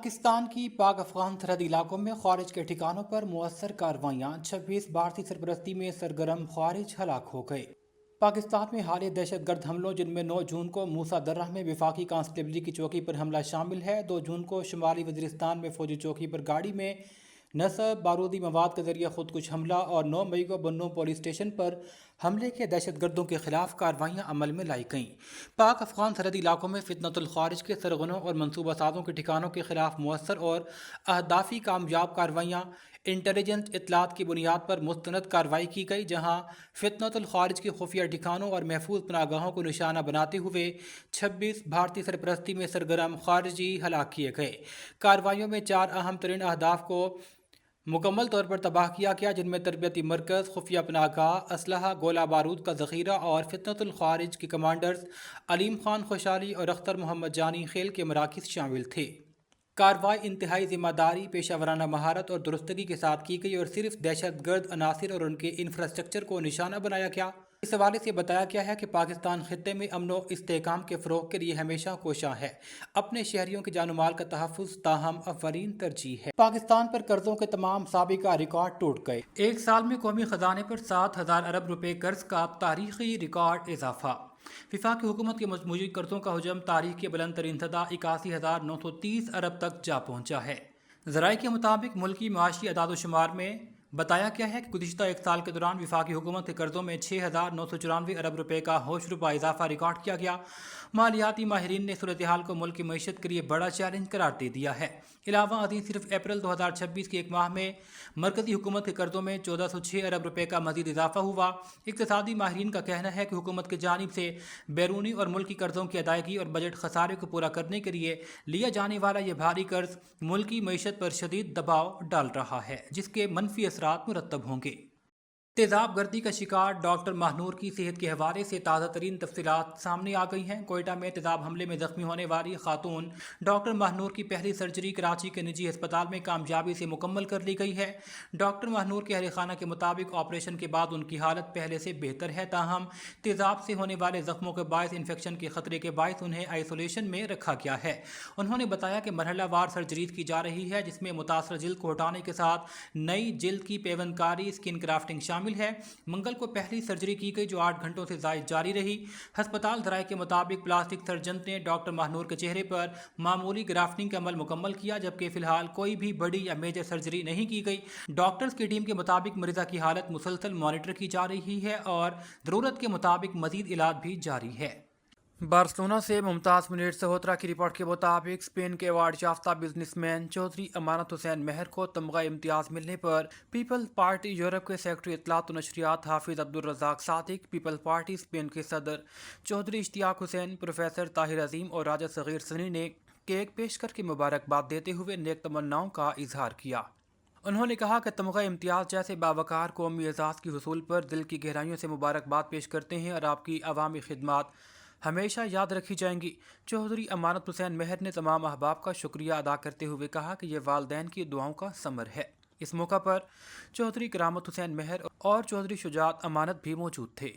पाकिस्तान की पाक अफगान सरहदी इलाकों में खारिज के ठिकानों पर मुअस्सर कार्रवाइयाँ 26 भारतीय सरपरस्ती में सरगर्म खारिज हलाक हो गए। पाकिस्तान में हालिया दहशत गर्द हमलों जिनमें 9 जून को मूसा दर्रा में वफाकी कांस्टेबली की चौकी पर हमला शामिल है, 2 जून को शुमाली वजीरिस्तान में फौजी चौकी पर गाड़ी में नस्ब बारूदी मवाद के जरिए खुदकुश हमला और 9 मई को बन्नो पुलिस स्टेशन पर हमले के दहशत गर्दों के खिलाफ कार्रवाइयाँ अमल में लाई गईं। पाक अफगान सरहदी इलाकों में फितनतुल खारिज के सरगनों और मनसूबा साजों के ठिकानों के खिलाफ मुअस्सर और अहदाफी कामयाब कार्रवाइयाँ इंटेलिजेंस इतलात की बुनियाद पर मुस्तनद कार्रवाई की गई, जहाँ फितनतुल खारिज के खुफिया ठिकानों और महफूज पनागाहों को निशाना बनाते हुए 26 भारतीय सरपरस्ती में सरगर्म खारिजी हलाक किए गए। कार्रवाइयों में 4 अहम तरीन अहदाफ को मुकम्मल तौर पर तबाह किया गया, जिनमें तरबियती मरकज़, खुफिया पनागाह, असलहा, गोला बारूद का ज़ख़ीरा और फितनतुल खारिज के कमांडर्स अलीम खान खुशाली और अख्तर मोहम्मद जानी खेल के मराकिज़ शामिल थे। कार्रवाई इंतहाई ज़िम्मेदारी, पेशा वराना महारत और दुरुस्तगी के साथ की गई और सिर्फ दहशत गर्द अनासिर और उनके इंफ्रास्ट्रक्चर को निशाना बनाया गया। इस हवाले से बताया गया है कि पाकिस्तान खित्ते में अमन व इस्तेहकाम के फ़रोग़ के लिए हमेशा कोशां है। अपने शहरियों के जानमाल का तहफ़्फ़ुज़ ताहम अव्वलीन तरजीह है। पाकिस्तान पर कर्ज़ों के तमाम साबिका रिकॉर्ड टूट गए। एक साल में कौमी ख़जाने पर 7,000 अरब रुपए कर्ज का तारीखी रिकॉर्ड इजाफा। वफाकी हुकूमत के मजमूई कर्जों का हजम तारीख के बुलंद तरीन सतह 81,930 अरब तक जा पहुँचा है। ज़राए के मुताबिक मुल्की माशी अदाद-ओ-शुमार में बताया गया है कि गुज़िश्ता एक साल के दौरान वफाकी हुकूमत के कर्जों में 6,994 अरब रुपए का होश रुपा इजाफा रिकॉर्ड किया गया। मालियाती माहिरीन ने सूरत हाल को मुल्क की मईशत के लिए बड़ा चैलेंज करार दे दिया है। इलावा अजीज सिर्फ अप्रैल 2026 के एक माह में मरकजी हुकूमत के कर्जों में 1406 अरब रुपए का मजीद इजाफा हुआ। इक़्तिसादी माहिरीन का कहना है कि हुकूमत की जानिब से बैरूनी और मुल्की कर्जों की अदायगी और बजट खसारे को पूरा करने के लिए लिया जाने वाला यह भारी कर्ज मुल्की मईशत पर शदीद दबाव डाल रहा है, जिसके मनफी असरात मुरतब होंगे। तेज़ाब गर्दी का शिकार डॉक्टर महानूर की सेहत के हवाले से ताज़ा तरीन तफसीलात सामने आ गई हैं। कोयटा में तेज़ाब हमले में जख्मी होने वाली खातून डॉक्टर महानूर की पहली सर्जरी कराची के निजी अस्पताल में कामयाबी से मुकम्मल कर ली गई है। डॉक्टर महानूर के अहल खाना के मुताबिक ऑपरेशन के बाद उनकी हालत पहले से बेहतर है, ताहम तेज़ाब से होने वाले जख्मों के बायस इन्फेक्शन के खतरे के बायस उन्हें आइसोलेशन में रखा गया है। उन्होंने बताया कि मरहलावार सर्जरीज की जा रही है, जिसमें मुतासर जिल्द को हटाने के साथ नई जिल्द की पेवनकारी, स्किन क्राफ्टिंग शामिल है। मंगल को पहली सर्जरी की गई जो 8 घंटों से जायद जारी रही। अस्पताल ज़राए के मुताबिक प्लास्टिक सर्जन ने डॉक्टर महानूर के चेहरे पर मामूली ग्राफ्टिंग का अमल मुकम्मल किया, जबकि फिलहाल कोई भी बड़ी या मेजर सर्जरी नहीं की गई। डॉक्टर्स की टीम के मुताबिक मरीजा की हालत मुसलसल मॉनिटर की जा रही है और ज़रूरत के मुताबिक मजीद इलाज भी जारी है। बार्सिलोना से मुमताज़ मुनीर सहोत्रा की रिपोर्ट के मुताबिक स्पेन के अवार्ड याफ्ता बिजनेसमैन चौधरी अमानत हुसैन महर को तमगा इम्तियाज़ मिलने पर पीपल्स पार्टी यूरोप के सेक्रेटरी इत्तलात व नशरियात Hafiz Abdul Razzaq Sadiq, Peoples Party Spain के सदर चौधरी इश्तियाक हुसैन, प्रोफेसर ताहिर अजीम और राजा सगीर सनी ने केक पेश करके मुबारकबाद देते हुए नेक तमन्नाओं का इजहार किया। उन्होंने कहा कि तमगा इम्तियाज़ जैसे बावकार कौमी एजाज़ की हुसूल पर दिल की गहराइयों से मुबारकबाद पेश करते हैं और आपकी अवामी खिदमात हमेशा याद रखी जाएंगी। चौधरी अमानत हुसैन महर ने तमाम अहबाब का शुक्रिया अदा करते हुए कहा कि यह वालदैन की दुआओं का समर है। इस मौका पर चौधरी करामत हुसैन महर और चौधरी शुजात अमानत भी मौजूद थे।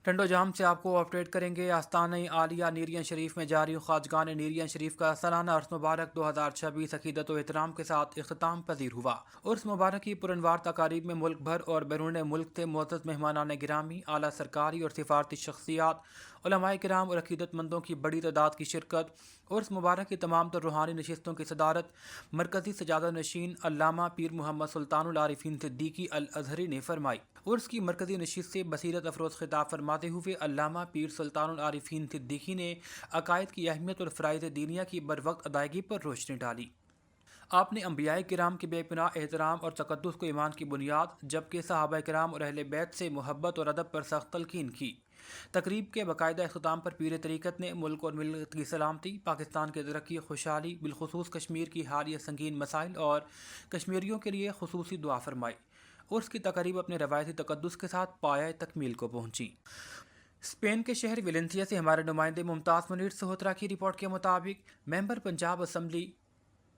टंडो जाम से आपको अपडेट करेंगे। आस्तान आलिया नीरियन शरीफ में जारी ख्वाजगान नीरियन शरीफ का सालाना उर्स मुबारक 2026 अकीदत व एहतराम के साथ इख्तिताम पजीर हुआ। उर्स मुबारक की पुरनवार तकारीब में मुल्क भर और बैरून मुल्क से मुअज़्ज़ज़ मेहमानान गिरामी, आला सरकारी और सिफारती शख्सियात, उलमाए किराम और अकीदतमंदों की बड़ी तादाद की शिरकत। उर्स मुबारक की तमाम तर रूहानी नशिस्तों की सदारत मरकज़ी सजादा नशीन अल्लामा पीर मोहम्मद सुल्तानुल आरिफीन सिद्दीकी अल अज़हरी ने फरमाई। उर्स की मरकज़ी नशिस्त से बसीरत अफरोज़ खिताब फरमाते हुए अल्लामा पीर सुल्तानुल आरिफीन सिद्दीकी ने अकायद की अहमियत और फ़राइज़ दीनिया की बरवक्त अदायगी पर रोशनी डाली। आपने अंबियाए किराम के बेपनाह एहतराम और तक़द्दुस को ईमान की बुनियाद, जबकि सहाबा किराम और अहले बैत से मोहब्बत और अदब पर सख्त तलकीन की। तकरीब के बाकायदा अख्ताम पर पीर तरीक़त ने मुल्क और मिल्लत की सलामती, पाकिस्तान की तरक्की, खुशहाली, बिलखुसूस कश्मीर की हालिया संगीन मसाइल और कश्मीरियों के लिए खुसूसी दुआ फरमाई। उर्स की तकरीब अपने रवायती तक़द्दुस के साथ पाया तकमील को पहुँची। स्पेन के शहर वेलेंसिया से हमारे नुमाइंदे मुमताज़ मुनीर सहोत्रा की रिपोर्ट के मुताबिक मेंबर पंजाब असम्बली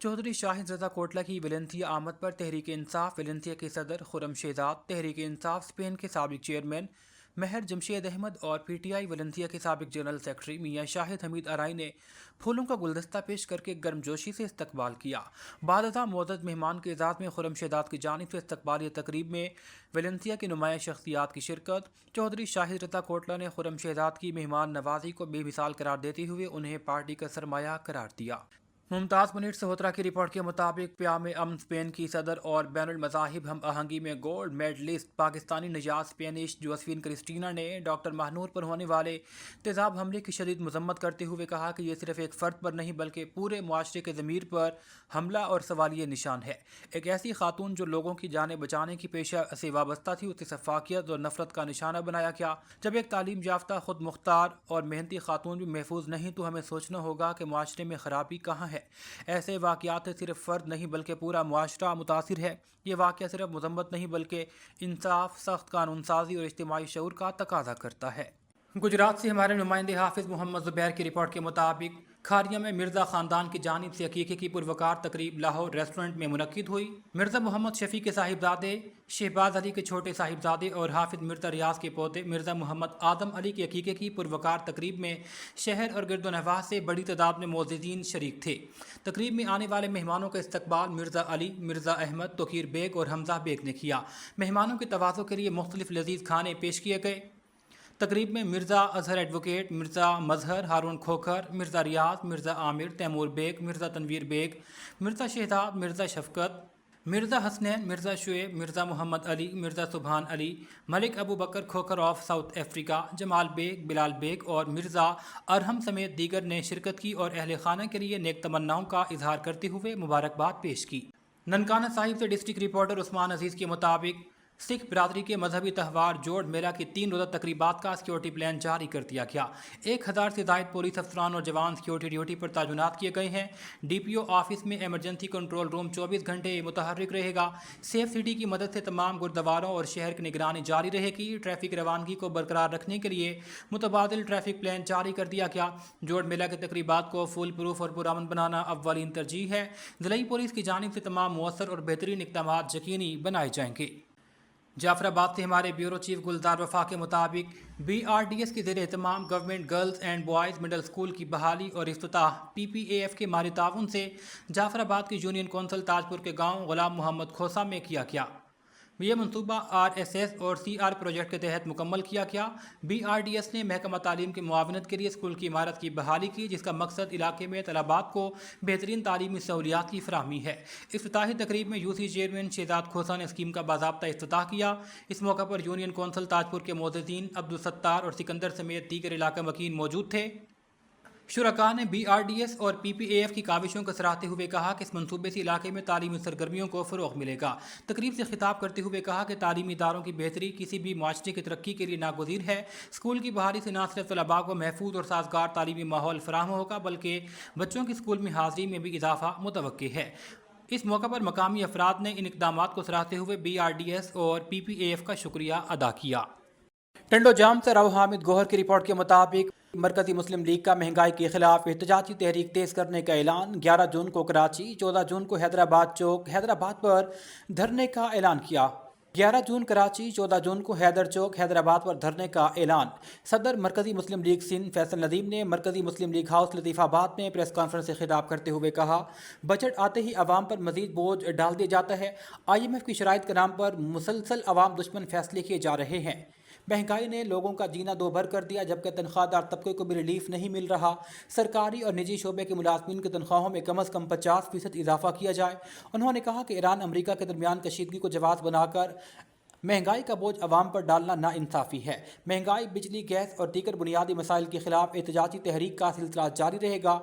चौधरी शाहिद रज़ा कोटला की वेलेंसिया आमद पर तहरीक इंसाफ वेलेंसिया के सदर खुरम शेहजाद, तहरीक इंसाफ स्पेन के साबिक चेयरमैन مہر جمشید احمد اور پی ٹی آئی ویلنسیا کے سابق جنرل سیکرٹری میاں شاہد حمید ارائی نے پھولوں کا گلدستہ پیش کر کے گرمجوشی سے استقبال کیا۔ بعد ازاں معزز مہمان کے اعزاز میں خرم شہزاد کی جانب سے استقبالیہ تقریب میں ویلنسیا کی نمایاں شخصیات کی شرکت۔ چودھری شاہد رضا کوٹلہ نے خرم شہزاد کی مہمان نوازی کو بے مثال قرار دیتے ہوئے انہیں پارٹی کا سرمایہ قرار دیا۔ ممتاز منیر سہوترا کی رپورٹ کے مطابق پیام امن اسپین کی صدر اور بین المذاہب ہم آہنگی میں گولڈ میڈلسٹ پاکستانی نژاد اسپینش جوزفین کرسٹینا نے ڈاکٹر ماہنور پر ہونے والے تیزاب حملے کی شدید مذمت کرتے ہوئے کہا کہ یہ صرف ایک فرد پر نہیں بلکہ پورے معاشرے کے ضمیر پر حملہ اور سوالیہ نشان ہے۔ ایک ایسی خاتون جو لوگوں کی جانیں بچانے کی پیشہ سے وابستہ تھی، اسے سفاکیت اور نفرت کا نشانہ بنایا گیا۔ جب ایک تعلیم یافتہ، خود مختار اور محنتی خاتون بھی محفوظ نہیں تو ہمیں سوچنا ہوگا کہ معاشرے میں خرابی کہاں ہے۔ ایسے واقعات سے صرف فرد نہیں بلکہ پورا معاشرہ متاثر ہے۔ یہ واقعہ صرف مذمت نہیں بلکہ انصاف، سخت قانون سازی اور اجتماعی شعور کا تقاضا کرتا ہے۔ گجرات سے ہمارے نمائندے حافظ محمد زبیر کی رپورٹ کے مطابق کھاریا میں مرزا خاندان کی جانب سے عقیقے کی پروقار تقریب لاہور ریسٹورنٹ میں منعقد ہوئی۔ مرزا محمد شفیع کے صاحبزادے شہباز علی کے چھوٹے صاحبزادے اور حافظ مرزا ریاض کے پوتے مرزا محمد آدم علی کے عقیقے کی پروقار تقریب میں شہر اور گرد و نواح سے بڑی تعداد میں معززین شریک تھے۔ تقریب میں آنے والے مہمانوں کا استقبال مرزا علی، مرزا احمد، توقیر بیگ اور حمزہ بیگ نے کیا۔ مہمانوں کے تواضع کے لیے مختلف لذیذ کھانے پیش کیے گئے۔ تقریب میں Mirza Azhar advocate, Mirza Mazhar, Haroon Khokhar, Mirza Riaz, Mirza Amir, Taimur Baig, Mirza Tanveer Baig, Mirza Shahzad, Mirza Shafqat, Mirza Hasnain, Mirza Shoaib, Mirza Muhammad Ali, Mirza Subhan Ali, Malik Abu Bakr Khokhar of South Africa, Jamal Baig, Bilal Baig اور مرزا ارہم سمیت دیگر نے شرکت کی اور اہل خانہ کے لیے نیک تمناؤں کا اظہار کرتے ہوئے مبارکباد پیش کی۔ ننکانہ صاحب سے ڈسٹرکٹ رپورٹر عثمان عزیز کے مطابق سکھ برادری کے مذہبی تہوار جوڑ میلہ کی 3 روزہ تقریبات کا سیکورٹی پلان جاری کر دیا گیا۔ 1000 سے زائد پولیس افسران اور جوان سیکورٹی ڈیوٹی پر تعینات کیے گئے ہیں۔ ڈی پی او آفس میں ایمرجنسی کنٹرول روم 24 گھنٹے متحرک رہے گا۔ سیف سٹی کی مدد سے تمام گردواروں اور شہر کی نگرانی جاری رہے گی۔ ٹریفک روانگی کو برقرار رکھنے کے لیے متبادل ٹریفک پلان جاری کر دیا گیا۔ جوڑ میلہ کے تقریبات کو فول پروف اور پرامن بنانا اولین ترجیح ہے۔ ضلعی پولیس کی جانب سے تمام مؤثر اور بہترین اقدامات یقینی بنائے جائیں گے۔ جعفر آباد سے ہمارے بیورو چیف گلزار وفا کے مطابق بی آر ڈی ایس کے زیر اہتمام government girls and boys middle school کی بحالی اور افتتاح پی پی اے ایف کے مالی تعاون سے جعفر آباد کی یونین کونسل تاجپور کے گاؤں غلام محمد کھوسہ میں کیا گیا۔ یہ منصوبہ آر ایس ایس اور سی آر پروجیکٹ کے تحت مکمل کیا گیا۔ بی آر ڈی ایس نے محکمہ تعلیم کی معاونت کے لیے اسکول کی عمارت کی بحالی کی، جس کا مقصد علاقے میں طلباء کو بہترین تعلیمی سہولیات کی فراہمی ہے۔ افتتاحی تقریب میں U C chairman Shahzad Khosa نے اسکیم کا باضابطہ افتتاح کیا۔ اس موقع پر یونین کونسل تاجپور کے معززین عبدالستار اور سکندر سمیت دیگر علاقہ مکین موجود تھے۔ شرکاء نے بی آر ڈی ایس اور پی پی اے ایف کی کاوشوں کو سراہتے ہوئے کہا کہ اس منصوبے سے علاقے میں تعلیمی سرگرمیوں کو فروغ ملے گا۔ تقریب سے خطاب کرتے ہوئے کہا کہ تعلیمی اداروں کی بہتری کسی بھی معاشرے کی ترقی کے لیے ناگزیر ہے۔ اسکول کی بحالی سے نہ صرف طلباء کو محفوظ اور سازگار تعلیمی ماحول فراہم ہوگا بلکہ بچوں کی اسکول میں حاضری میں بھی اضافہ متوقع ہے۔ اس موقع پر مقامی افراد نے ان اقدامات کو سراہتے ہوئے بی آر ڈی ایس اور پی پی اے ایف کا شکریہ ادا کیا۔ ٹنڈو جام سے راؤ حامد گوہر کی رپورٹ کے مطابق مرکزی مسلم لیگ کا مہنگائی کے خلاف احتجاجی تحریک تیز کرنے کا اعلان۔ 11 جون کو کراچی، 14 جون کو حیدرآباد چوک حیدرآباد پر دھرنے کا اعلان کیا۔ 11 جون کراچی، 14 جون کو حیدر چوک حیدرآباد پر دھرنے کا اعلان۔ صدر مرکزی مسلم لیگ سندھ فیصل ندیم نے مرکزی مسلم لیگ ہاؤس لطیف آباد میں پریس کانفرنس سے خطاب کرتے ہوئے کہا، بجٹ آتے ہی عوام پر مزید بوجھ ڈال دیا جاتا ہے۔ آئی ایم ایف کی شرائط کے نام پر مسلسل عوام دشمن فیصلے کیے جا رہے ہیں۔ مہنگائی نے لوگوں کا جینا دو بھر کر دیا جبکہ تنخواہ دار طبقے کو بھی ریلیف نہیں مل رہا۔ سرکاری اور نجی شعبے کے ملازمین کی تنخواہوں میں کم از کم 50% اضافہ کیا جائے۔ انہوں نے کہا کہ ایران امریکہ کے درمیان کشیدگی کو جواز بنا کر مہنگائی کا بوجھ عوام پر ڈالنا ناانصافی ہے۔ مہنگائی، بجلی، گیس اور دیگر بنیادی مسائل کے خلاف احتجاجی تحریک کا سلسلہ جاری رہے گا۔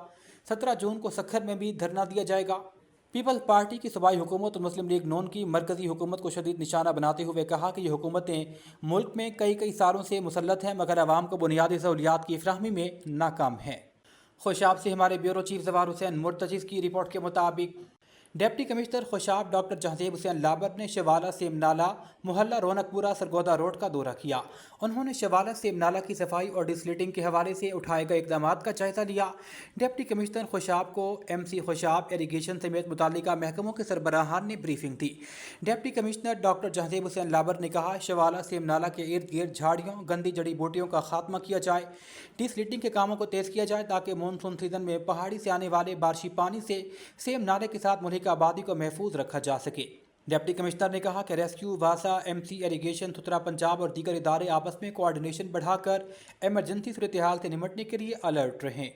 17 جون کو سکھر میں بھی دھرنا دیا جائے گا۔ پیپلز پارٹی کی صوبائی حکومت اور مسلم لیگ نون کی مرکزی حکومت کو شدید نشانہ بناتے ہوئے کہا کہ یہ حکومتیں ملک میں کئی سالوں سے مسلط ہیں مگر عوام کو بنیادی سہولیات کی فراہمی میں ناکام ہیں۔ خوشاب سے ہمارے بیورو چیف زوار حسین مرتجز کی رپورٹ کے مطابق डिप्टी कमिश्नर खुशाब डॉक्टर जहदेब हुसैन लाबर ने शवाला सेम नाला मोहल्ला रौनकपुरा सरगोदा रोड का दौरा किया। उन्होंने शवाला सेम नाला की सफाई और डिसलिटिंग के हवाले से उठाए गए इकदाम का जायजा लिया। डिप्टी कमिश्नर खुशाब को MC खुशाब, इरीगेशन समेत मुतालिका महकमों के सरबराहान ने ब्रीफिंग दी। डिप्टी कमिश्नर डॉक्टर जहदेब हुसैन लाबर ने कहा, शवाला सेम नाला के इर्द गिर्द झाड़ियों, गंदी जड़ी बूटियों का खात्मा किया जाए, डिसलिटिंग के कामों को तेज़ किया जाए ताकि मानसून सीजन में पहाड़ी से आने वाले बारिशी पानी से सेम नाले के साथ मुल्क आबादी को महफूज रखा जा सके। डिप्टी कमिश्नर ने कहा कि रेस्क्यू, वासा, MC, इरीगेशन, सुथरा पंजाब और दीगर इदारे आपस में कोऑर्डिनेशन बढ़ाकर इमरजेंसी सूरत हाल से निपटने के लिए अलर्ट रहें।